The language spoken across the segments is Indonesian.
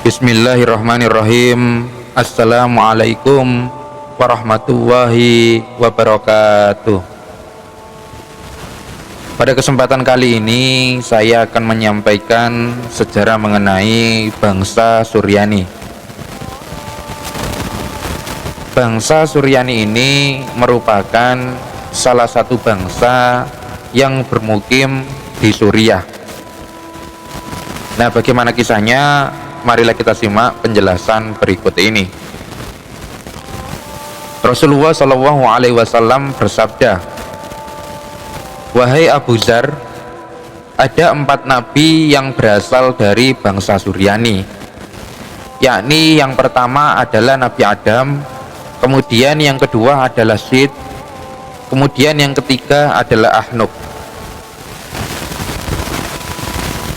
Bismillahirrahmanirrahim. Assalamualaikum warahmatullahi wabarakatuh. Pada kesempatan kali ini saya akan menyampaikan sejarah mengenai bangsa Suryani. Bangsa Suryani ini merupakan salah satu bangsa yang bermukim di Suriah. Nah, bagaimana kisahnya? Marilah kita simak penjelasan berikut ini. Rasulullah Shallallahu Alaihi Wasallam bersabda, "Wahai Abu Dzar, ada 4 nabi yang berasal dari bangsa Suryani, yakni yang pertama adalah Nabi Adam, kemudian yang kedua adalah Syed, kemudian yang ketiga adalah Ahnuk,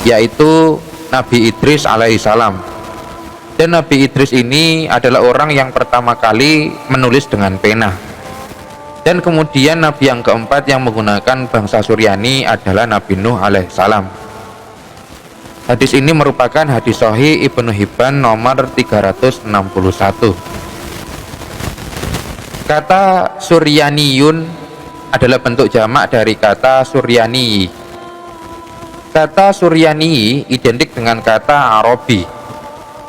yaitu Nabi Idris alaihissalam. Dan Nabi Idris ini adalah orang yang pertama kali menulis dengan pena. Dan kemudian Nabi yang keempat yang menggunakan bangsa Suryani adalah Nabi Nuh alaihissalam." Hadis ini merupakan hadis Sahih Ibnu Hibban nomor 361. Kata Suryaniyun adalah bentuk jamak dari kata Suryani. Kata Suryani identik dengan kata Arabi.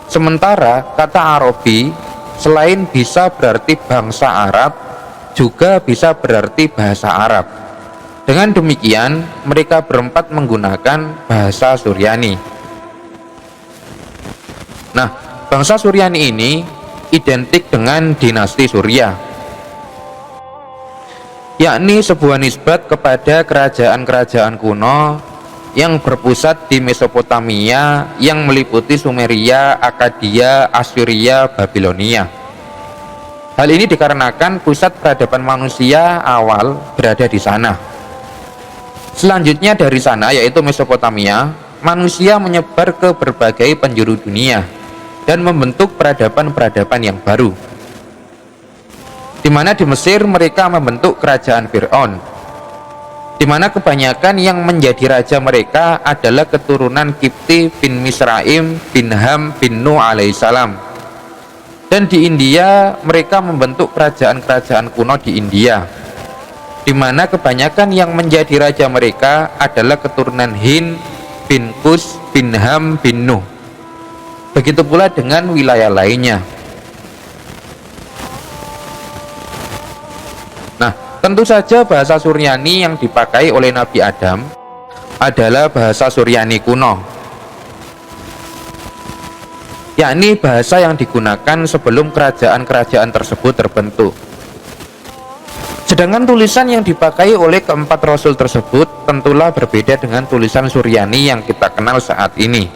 Sementara kata Arabi selain bisa berarti bangsa Arab, juga bisa berarti bahasa Arab. Dengan demikian, mereka berempat menggunakan bahasa Suryani. Nah, bangsa Suryani ini identik dengan dinasti Surya, yakni sebuah nisbat kepada kerajaan-kerajaan kuno yang berpusat di Mesopotamia yang meliputi Sumeria, Akadia, Assyria, Babilonia. Hal ini dikarenakan pusat peradaban manusia awal berada di sana. Selanjutnya dari sana, yaitu Mesopotamia, manusia menyebar ke berbagai penjuru dunia dan membentuk peradaban-peradaban yang baru, di mana di Mesir mereka membentuk kerajaan Fir'aun, di mana kebanyakan yang menjadi raja mereka adalah keturunan Kipti bin Misraim bin Ham bin Nuh alaihissalam. Dan di India mereka membentuk kerajaan-kerajaan kuno di India, di mana kebanyakan yang menjadi raja mereka adalah keturunan Hind bin Kus bin Ham bin Nuh. Begitu pula dengan wilayah lainnya. Tentu saja bahasa Suryani yang dipakai oleh Nabi Adam adalah bahasa Suryani kuno, yakni bahasa yang digunakan sebelum kerajaan-kerajaan tersebut terbentuk. Sedangkan tulisan yang dipakai oleh keempat rasul tersebut tentulah berbeda dengan tulisan Suryani yang kita kenal saat ini.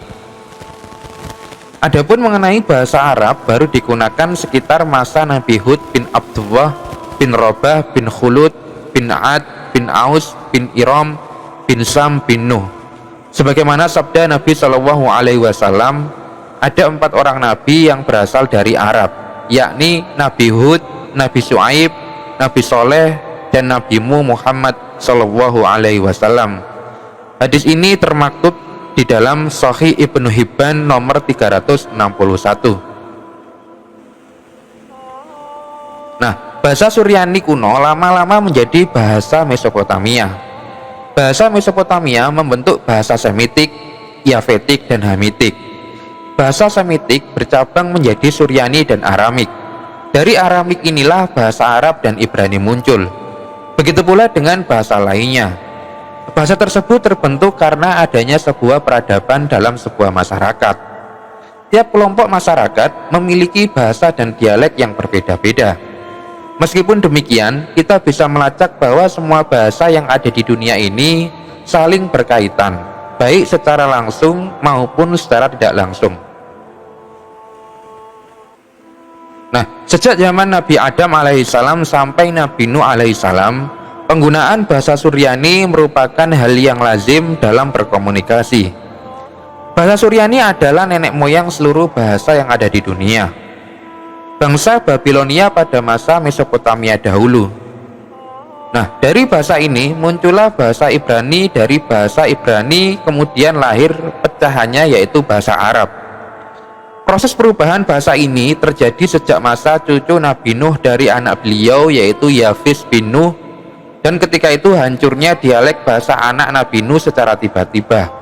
Adapun mengenai bahasa Arab baru digunakan sekitar masa Nabi Hud bin Abdullah bin Robah bin Khulud bin Ad bin Aus bin Iram bin Sam bin Nuh. Sebagaimana sabda Nabi Shallallahu Alaihi Wasallam, ada 4 orang nabi yang berasal dari Arab, yakni Nabi Hud, Nabi Syuaib, Nabi Soleh, dan Nabi Muhammad Shallallahu Alaihi Wasallam. Hadis ini termaktub di dalam Sahih Ibnu Hibban nomor 361. Nah, bahasa Suryani kuno lama-lama menjadi bahasa Mesopotamia. Bahasa Mesopotamia membentuk bahasa Semitik, Yavetik, dan Hamitik. Bahasa Semitik bercabang menjadi Suryani dan Aramik. Dari Aramik inilah bahasa Arab dan Ibrani muncul. Begitu pula dengan bahasa lainnya. Bahasa tersebut terbentuk karena adanya sebuah peradaban dalam sebuah masyarakat. Tiap kelompok masyarakat memiliki bahasa dan dialek yang berbeda-beda. Meskipun demikian, kita bisa melacak bahwa semua bahasa yang ada di dunia ini saling berkaitan, baik secara langsung maupun secara tidak langsung. Nah, sejak zaman Nabi Adam alaihissalam sampai Nabi Nuh alaihissalam, penggunaan bahasa Suryani merupakan hal yang lazim dalam berkomunikasi. Bahasa Suryani adalah nenek moyang seluruh bahasa yang ada di dunia. Bangsa Babilonia pada masa Mesopotamia dahulu. Nah, dari bahasa ini muncullah bahasa Ibrani, dari bahasa Ibrani kemudian lahir pecahannya yaitu bahasa Arab. Proses perubahan bahasa ini terjadi sejak masa cucu Nabi Nuh dari anak beliau yaitu Yafis bin Nuh, dan ketika itu hancurnya dialek bahasa anak Nabi Nuh secara tiba-tiba.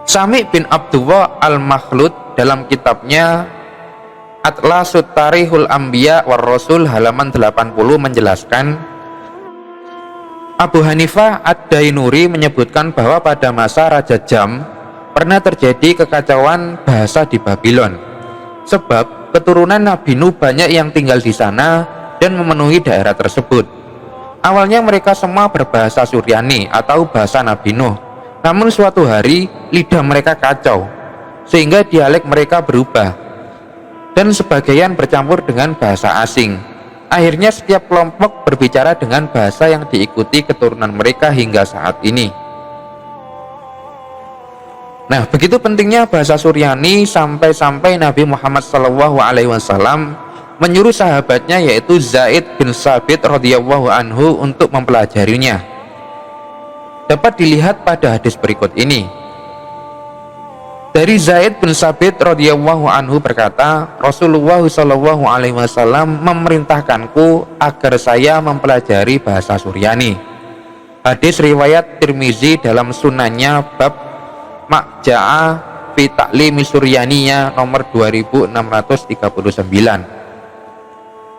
Sami bin Abdullah al-Makhlud dalam kitabnya Atlasut Tarihul Anbiya war Rasul halaman 80 menjelaskan, Abu Hanifah Ad-Dainuri menyebutkan bahwa pada masa Raja Jam pernah terjadi kekacauan bahasa di Babylon, sebab keturunan Nabi Nuh banyak yang tinggal di sana dan memenuhi daerah tersebut. Awalnya mereka semua berbahasa Suryani atau bahasa Nabi Nuh, namun suatu hari lidah mereka kacau sehingga dialek mereka berubah dan sebagian bercampur dengan bahasa asing. Akhirnya setiap kelompok berbicara dengan bahasa yang diikuti keturunan mereka hingga saat ini. Nah, begitu pentingnya bahasa Suryani sampai-sampai Nabi Muhammad SAW menyuruh sahabatnya yaitu Zaid bin Sabit radhiyallahu anhu untuk mempelajarinya. Dapat dilihat pada hadis berikut ini. Dari Zaid bin Sabit radhiyallahu anhu berkata, Rasulullah SAW memerintahkanku agar saya mempelajari bahasa Suryani. Hadis riwayat Tirmizi dalam sunannya bab Makja'a fi Ta'limi Suryaniya nomor 2639.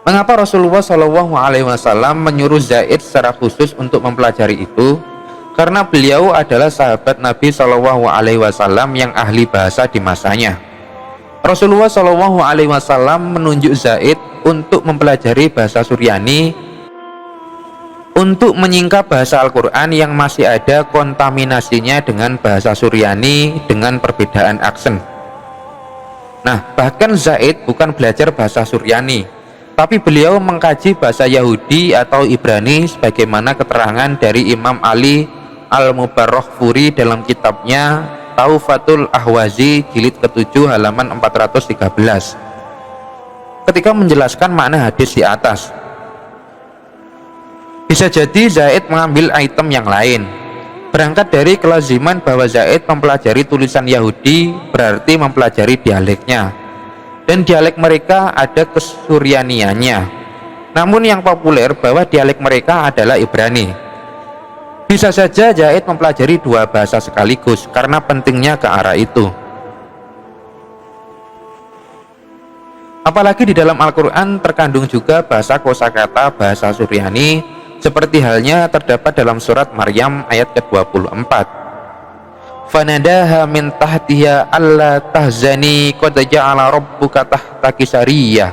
Mengapa Rasulullah SAW menyuruh Zaid secara khusus untuk mempelajari itu? Karena beliau adalah sahabat Nabi SAW yang ahli bahasa di masanya. Rasulullah SAW menunjuk Zaid untuk mempelajari bahasa Suryani untuk menyingkap bahasa Al-Quran yang masih ada kontaminasinya dengan bahasa Suryani dengan perbedaan aksen. Nah, bahkan Zaid bukan belajar bahasa Suryani, tapi beliau mengkaji bahasa Yahudi atau Ibrani sebagaimana keterangan dari Imam Ali Al-Mubarrakhfuri dalam kitabnya Taufatul Ahwazi jilid ke-7 halaman 413 ketika menjelaskan makna hadis di atas. Bisa jadi Zaid mengambil item yang lain. Berangkat dari kelaziman bahwa Zaid mempelajari tulisan Yahudi berarti mempelajari dialeknya, dan dialek mereka ada kesuryaniannya. Namun yang populer bahwa dialek mereka adalah Ibrani. Bisa saja Zaid mempelajari dua bahasa sekaligus karena pentingnya ke arah itu. Apalagi di dalam Al-Quran terkandung juga bahasa kosakata bahasa Suryani, seperti halnya terdapat dalam surat Maryam ayat ke-24. Fanadaha min tahtiha alla tahzani qad ja'ala rabbuka tahtaki sariyah,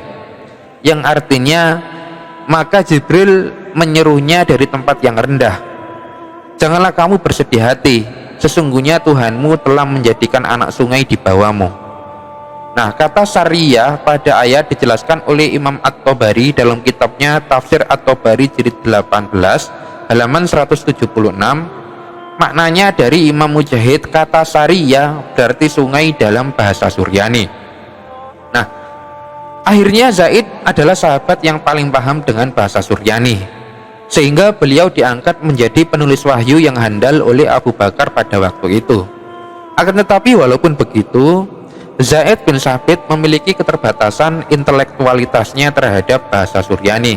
yang artinya maka Jibril menyerunya dari tempat yang rendah, janganlah kamu bersedih hati, sesungguhnya Tuhanmu telah menjadikan anak sungai di bawahmu. Nah, kata sariyah pada ayat dijelaskan oleh Imam At-Tabari dalam kitabnya Tafsir At-Tabari jilid 18 halaman 176. Maknanya dari Imam Mujahid, kata sariyah berarti sungai dalam bahasa Suryani. Nah, akhirnya Zaid adalah sahabat yang paling paham dengan bahasa Suryani, sehingga beliau diangkat menjadi penulis wahyu yang handal oleh Abu Bakar pada waktu itu. Akan tetapi walaupun begitu, Zaid bin Sabit memiliki keterbatasan intelektualitasnya terhadap bahasa Suryani.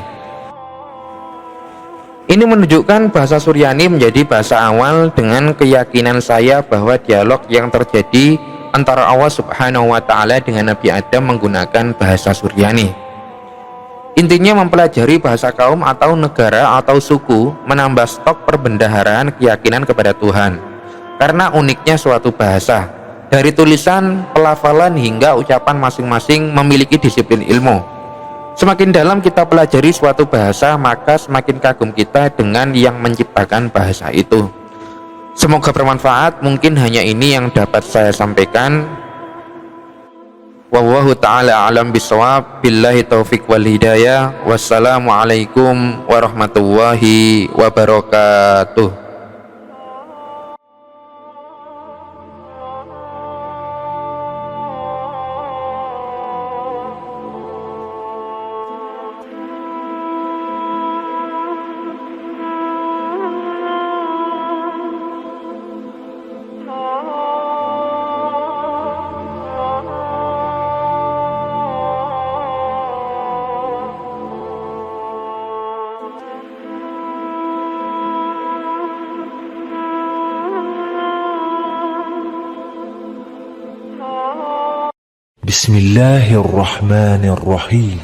Ini menunjukkan bahasa Suryani menjadi bahasa awal dengan keyakinan saya bahwa dialog yang terjadi antara Allah Subhanahu wa Ta'ala dengan Nabi Adam menggunakan bahasa Suryani. Intinya mempelajari bahasa kaum atau negara atau suku menambah stok perbendaharaan keyakinan kepada Tuhan. Karena uniknya suatu bahasa, dari tulisan, pelafalan hingga ucapan masing-masing memiliki disiplin ilmu. Semakin dalam kita pelajari suatu bahasa, maka semakin kagum kita dengan yang menciptakan bahasa itu. Semoga bermanfaat. Mungkin hanya ini yang dapat saya sampaikan. Wallahu ta'ala alam bisawab. Billahi taufiq wal hidayah. Wassalamualaikum warahmatullahi wabarakatuh. Bismillahirrahmanirrahim.